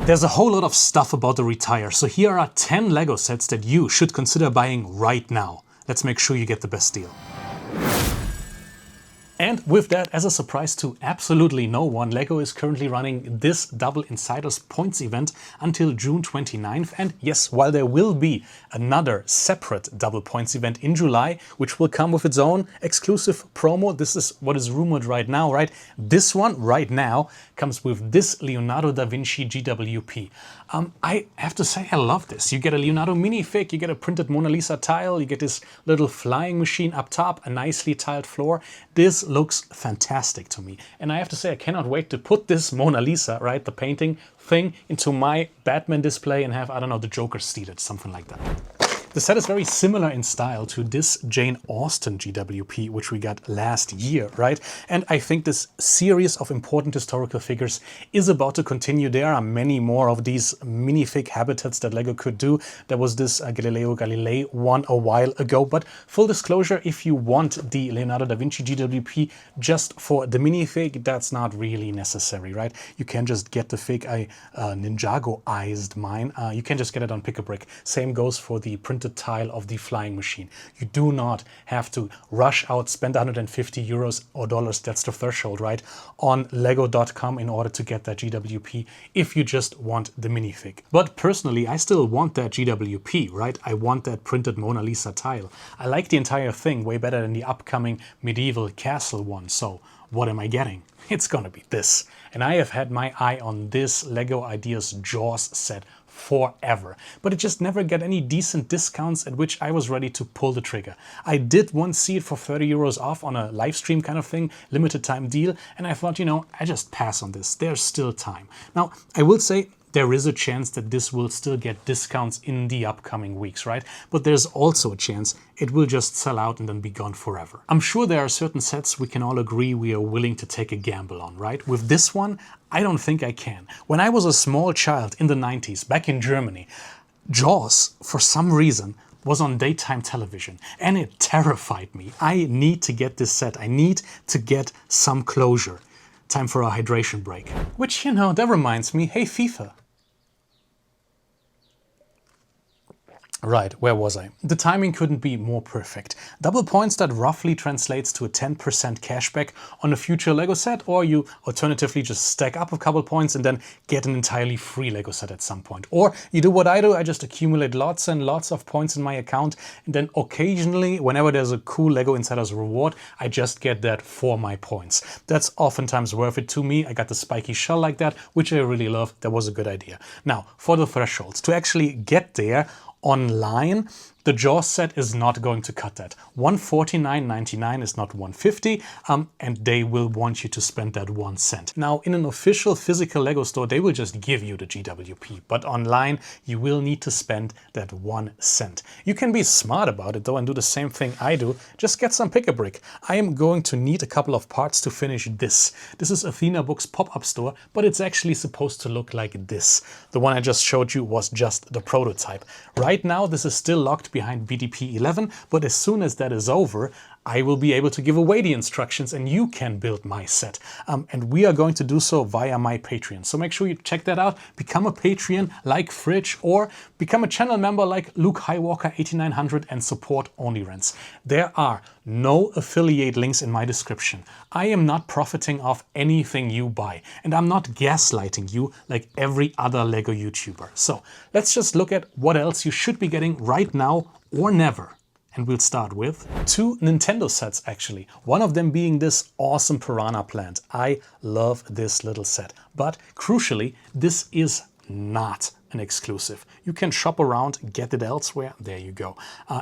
There's a whole lot of stuff about to retire, so here are 10 LEGO sets that you should consider buying right now. Let's make sure you get the best deal. And with that, as a surprise to absolutely no one, LEGO is currently running this Double Insiders Points event until June 29th. And yes, while there will be another separate Double Points event in July, which will come with its own exclusive promo, this is what is rumored right now, right? This one right now comes with this Leonardo da Vinci GWP. I have to say I love this. You get a Leonardo minifig, you get a printed Mona Lisa tile, you get this little flying machine up top, a nicely tiled floor. This looks fantastic to me. And I have to say I cannot wait to put this Mona Lisa, right, the painting thing, into my Batman display and have, I don't know, the Joker seated, something like that. The set is very similar in style to this Jane Austen GWP, which we got last year, right? And I think this series of important historical figures is about to continue. There are many more of these minifig habitats that LEGO could do. There was this Galileo Galilei one a while ago, but full disclosure, if you want the Leonardo da Vinci GWP just for the minifig, that's not really necessary, right? You can just get the fig. I Ninjago-ized mine. You can just get it on Pick-a-Brick. Same goes for the printed tile of the flying machine. You do not have to rush out, spend 150 euros or dollars, that's the threshold, right, on lego.com in order to get that GWP if you just want the minifig. But personally, I still want that GWP, right? I want that printed Mona Lisa tile. I like the entire thing way better than the upcoming medieval castle one. So what am I getting? It's gonna be this. And I have had my eye on this LEGO Ideas Jaws set forever, but it just never got any decent discounts at which I was ready to pull the trigger. I did once see it for 30 euros off on a live stream kind of thing, limited time deal, and I thought, you know, I just pass on this. There's still time. Now, I will say there is a chance that this will still get discounts in the upcoming weeks, right? But there's also a chance it will just sell out and then be gone forever. I'm sure there are certain sets we can all agree we are willing to take a gamble on, right? With this one, I don't think I can. When I was a small child in the 90s, back in Germany, Jaws, for some reason, was on daytime television and it terrified me. I need to get this set. I need to get some closure. Time for a hydration break. Which, you know, that reminds me, hey FIFA. Right, where was I? The timing couldn't be more perfect. Double points, that roughly translates to a 10% cashback on a future LEGO set, or you alternatively just stack up a couple points and then get an entirely free LEGO set at some point. Or you do what I do, I just accumulate lots and lots of points in my account, and then occasionally, whenever there's a cool LEGO Insiders reward, I just get that for my points. That's oftentimes worth it to me. I got the spiky shell like that, which I really love. That was a good idea. Now, for the thresholds, to actually get there, online, the Jaws set is not going to cut that. 149.99 is not 150, and they will want you to spend that 1 cent. Now, in an official physical LEGO store, they will just give you the GWP, but online, you will need to spend that 1 cent. You can be smart about it though and do the same thing I do. Just get some Pick-a-Brick. I am going to need a couple of parts to finish this. This is Athena Books pop-up store, but it's actually supposed to look like this. The one I just showed you was just the prototype. Right now, this is still locked behind BDP 11, but as soon as that is over, I will be able to give away the instructions and you can build my set. And we are going to do so via my Patreon. So make sure you check that out. Become a Patreon like Fridge, or become a channel member like Luke Highwalker 8900 and support OnlyRents. There are no affiliate links in my description. I am not profiting off anything you buy, and I'm not gaslighting you like every other LEGO YouTuber. So let's just look at what else you should be getting right now or never. And we'll start with 2 Nintendo sets actually. One of them being this awesome Piranha Plant. I love this little set. But crucially, this is not an exclusive. You can shop around, get it elsewhere, there you go.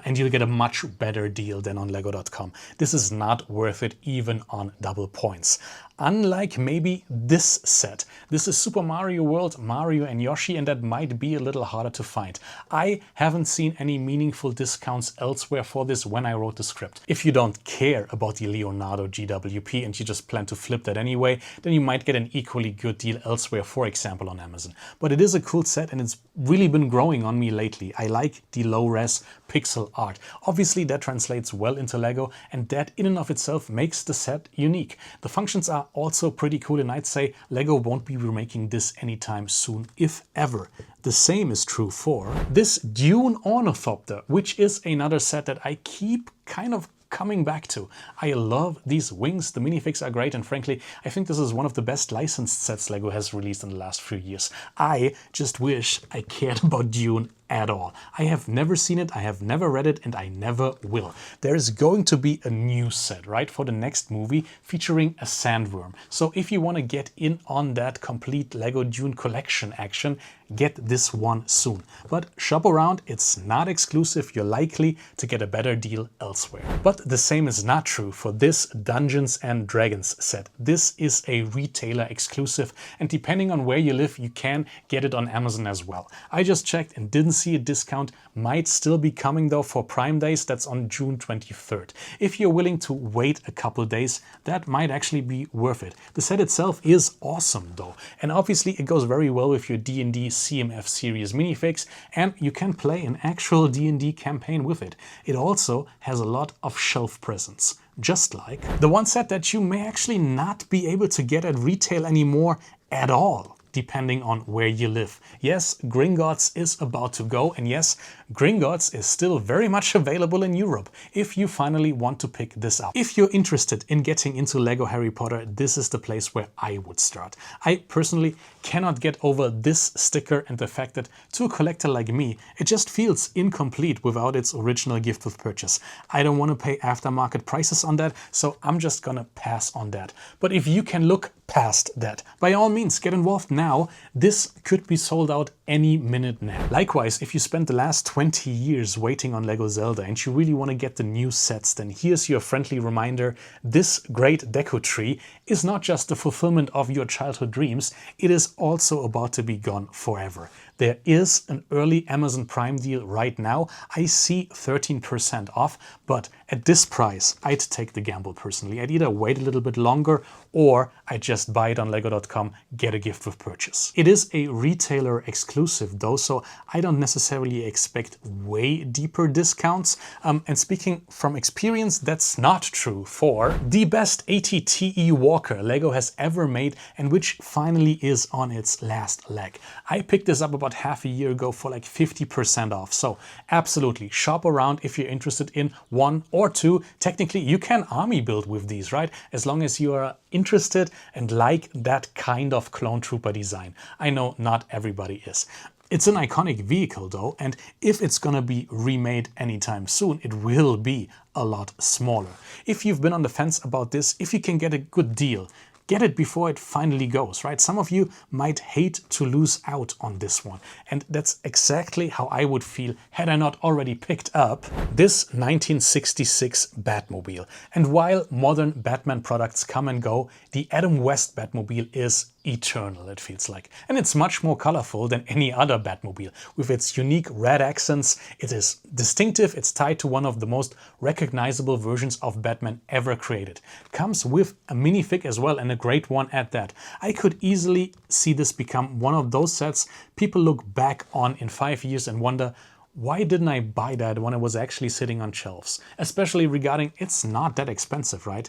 And you'll get a much better deal than on lego.com. This is not worth it even on double points. Unlike maybe this set. This is Super Mario World, Mario and Yoshi, and that might be a little harder to find. I haven't seen any meaningful discounts elsewhere for this when I wrote the script. If you don't care about the Leonardo GWP and you just plan to flip that anyway, then you might get an equally good deal elsewhere, for example on Amazon. But it is a cool set and it's really been growing on me lately. I like the low-res pixel art. Obviously that translates well into Lego, and that in and of itself makes the set unique. The functions are also pretty cool, and I'd say Lego won't be remaking this anytime soon, if ever. The same is true for this Dune Ornithopter, which is another set that I keep kind of coming back to. I love these wings, the minifigs are great, and frankly, I think this is one of the best licensed sets Lego has released in the last few years. I just wish I cared about Dune at all. I have never seen it, I have never read it, and I never will. There is going to be a new set, right, for the next movie featuring a sandworm. So if you want to get in on that complete Lego Dune collection action, get this one soon. But shop around, it's not exclusive, you're likely to get a better deal elsewhere. But the same is not true for this Dungeons and Dragons set. This is a retailer exclusive, and depending on where you live, you can get it on Amazon as well. I just checked and didn't see a discount. Might still be coming though for Prime Days, that's on June 23rd. If you're willing to wait a couple days, that might actually be worth it. The set itself is awesome though, and obviously it goes very well with your D&D CMF series minifigs, and you can play an actual D&D campaign with it. It also has a lot of shelf presence, just like the one set that you may actually not be able to get at retail anymore at all, depending on where you live. Yes, Gringotts is about to go, and yes, Gringotts is still very much available in Europe if you finally want to pick this up. If you're interested in getting into Lego Harry Potter, this is the place where I would start. I personally cannot get over this sticker and the fact that to a collector like me, it just feels incomplete without its original gift with purchase. I don't want to pay aftermarket prices on that, so I'm just gonna pass on that. But if you can look past that, by all means get involved now. This could be sold out any minute now. Likewise, if you spent the last 20 years waiting on Lego Zelda and you really want to get the new sets, then here's your friendly reminder. This great Deku tree is not just the fulfillment of your childhood dreams, it is also about to be gone forever. There is an early Amazon Prime deal right now. I see 13% off, but at this price, I'd take the gamble personally. I'd either wait a little bit longer or I'd just buy it on lego.com, get a gift with purchase. It is a retailer exclusive though, so I don't necessarily expect way deeper discounts. And speaking from experience, that's not true for the best ATTE walker Lego has ever made, and which finally is on its last leg. I picked this up about half a year ago for like 50% off. So absolutely shop around if you're interested in one or two. Technically you can army build with these, right? As long as you are interested and like that kind of clone trooper design. I know not everybody is. It's an iconic vehicle though, and if it's gonna be remade anytime soon, it will be a lot smaller. If you've been on the fence about this, if you can get a good deal, get it before it finally goes, right? Some of you might hate to lose out on this one. And that's exactly how I would feel had I not already picked up this 1966 Batmobile. And while modern Batman products come and go, the Adam West Batmobile is eternal, it feels like. And it's much more colorful than any other Batmobile. With its unique red accents, it is distinctive, it's tied to one of the most recognizable versions of Batman ever created. Comes with a minifig as well, and a great one at that. I could easily see this become one of those sets people look back on in 5 years and wonder, why didn't I buy that when it was actually sitting on shelves? Especially regarding it's not that expensive, right?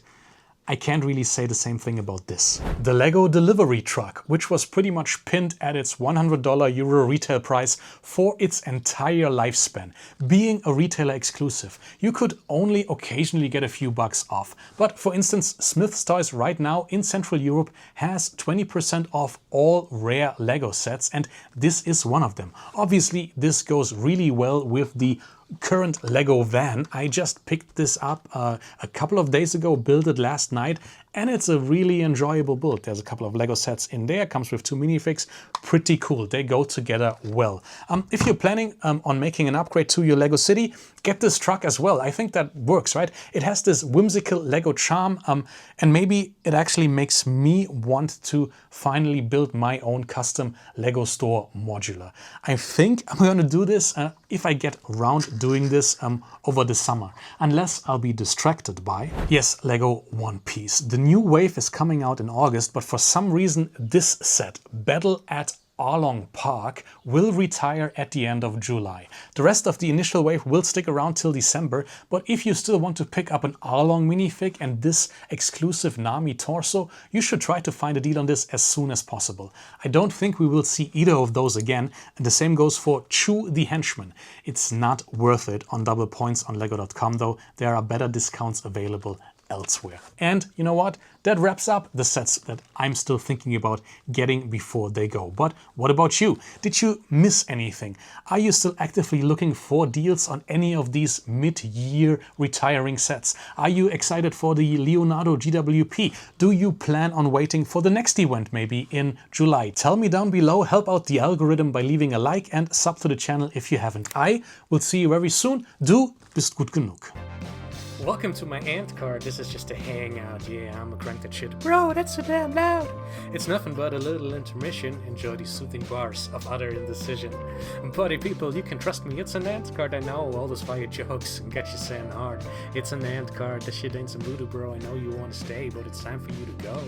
I can't really say the same thing about this. The Lego delivery truck, which was pretty much pinned at its $100 Euro retail price for its entire lifespan. Being a retailer exclusive, you could only occasionally get a few bucks off. But for instance, Smith's Toys right now in Central Europe has 20% off all rare Lego sets, and this is one of them. Obviously, this goes really well with the current Lego van. I just picked this up a couple of days ago, built it last night, and it's a really enjoyable build. There's a couple of Lego sets in there, comes with 2 minifigs, pretty cool. They go together well. If you're planning on making an upgrade to your Lego city, get this truck as well. I think that works, right? It has this whimsical Lego charm, and maybe it actually makes me want to finally build my own custom Lego store modular. I think I'm going to do this if I get around doing this over the summer, unless I'll be distracted by, yes, Lego One Piece. The new wave is coming out in August, but for some reason this set, Battle at Arlong Park will retire at the end of July. The rest of the initial wave will stick around till December, but if you still want to pick up an Arlong minifig and this exclusive Nami torso, you should try to find a deal on this as soon as possible. I don't think we will see either of those again, and the same goes for Chu the Henchman. It's not worth it on double points on lego.com though. There are better discounts available elsewhere. And you know what? That wraps up the sets that I'm still thinking about getting before they go. But what about you? Did you miss anything? Are you still actively looking for deals on any of these mid-year retiring sets? Are you excited for the Leonardo GWP? Do you plan on waiting for the next event maybe in July? Tell me down below, help out the algorithm by leaving a like and sub to the channel if you haven't. I will see you very soon. Du bist gut genug. Welcome to my ant card. This is just a hangout. Yeah, I'm a crank that shit. Bro, that's so damn loud. It's nothing but a little intermission. Enjoy these soothing bars of utter indecision. Buddy people, you can trust me. It's an ant card. I know all those fire jokes and get you saying hard. It's an ant card. This shit ain't some voodoo, bro. I know you want to stay, but it's time for you to go.